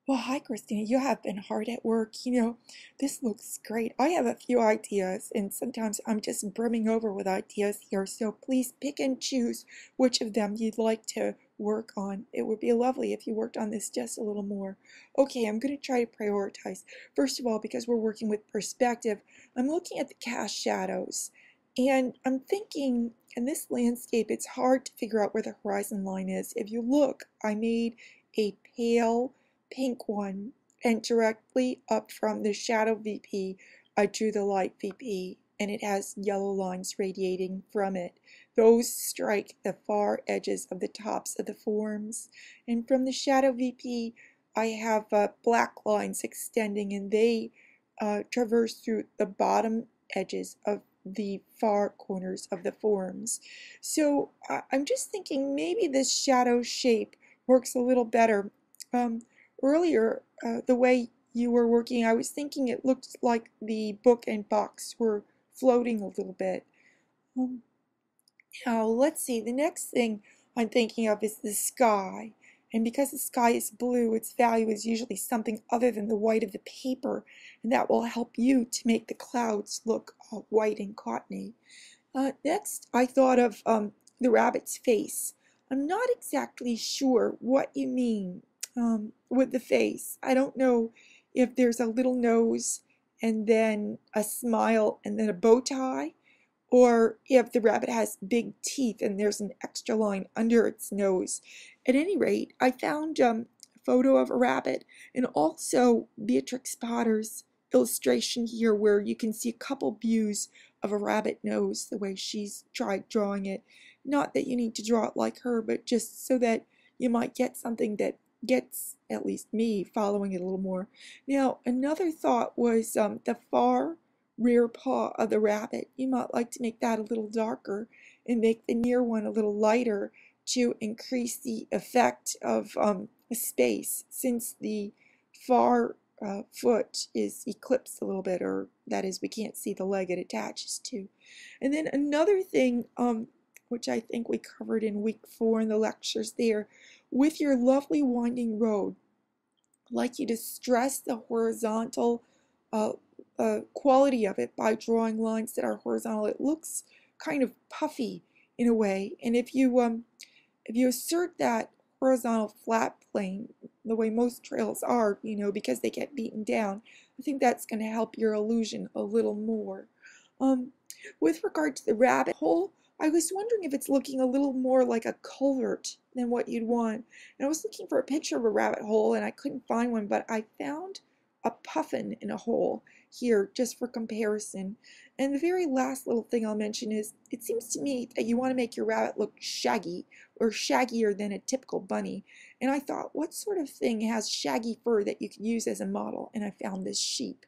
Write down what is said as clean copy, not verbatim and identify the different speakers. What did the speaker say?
Speaker 1: Well, hi, Christina. You have been hard at work. This looks great. I have a few ideas, and sometimes I'm just brimming over with ideas here. So please pick and choose which of them you'd like to work on. It would be lovely if you worked on this just a little more. Okay, I'm going to try to prioritize. First of all, because we're working with perspective, I'm looking at the cast shadows, and I'm thinking in this landscape, it's hard to figure out where the horizon line is. If you look, I made a pale pink one, and directly up from the shadow VP I drew the light VP, and it has yellow lines radiating from it. Those strike the far edges of the tops of the forms, and from the shadow VP I have black lines extending, and they traverse through the bottom edges of the far corners of the forms. So I'm just thinking maybe this shadow shape works a little better. Earlier, the way you were working, I was thinking it looked like the book and box were floating a little bit. Um, Now, let's see, the next thing I'm thinking of is the sky. And because the sky is blue, its value is usually something other than the white of the paper, and that will help you to make the clouds look white and cottony. Next, I thought of the rabbit's face. I'm not exactly sure what you mean with the face. I don't know if there's a little nose and then a smile and then a bow tie, or if the rabbit has big teeth and there's an extra line under its nose. At any rate, I found a photo of a rabbit and also Beatrix Potter's illustration here, where you can see a couple views of a rabbit nose the way she's tried drawing it. Not that you need to draw it like her, but just so that you might get something that gets at least me following it a little more. Now, another thought was the far rear paw of the rabbit. You might like to make that a little darker and make the near one a little lighter to increase the effect of space, since the far foot is eclipsed a little bit, or that is, we can't see the leg it attaches to. And then another thing, which I think we covered in week 4 in the lectures there, with your lovely winding road, I'd like you to stress the horizontal quality of it by drawing lines that are horizontal. It looks kind of puffy in a way, and if you assert that horizontal flat plane the way most trails are, because they get beaten down, I think that's going to help your illusion a little more. With regard to the rabbit hole, I was wondering if it's looking a little more like a culvert than what you'd want. And I was looking for a picture of a rabbit hole and I couldn't find one, but I found a puffin in a hole here just for comparison. And the very last little thing I'll mention is, it seems to me that you want to make your rabbit look shaggy, or shaggier than a typical bunny. And I thought, what sort of thing has shaggy fur that you could use as a model? And I found this sheep.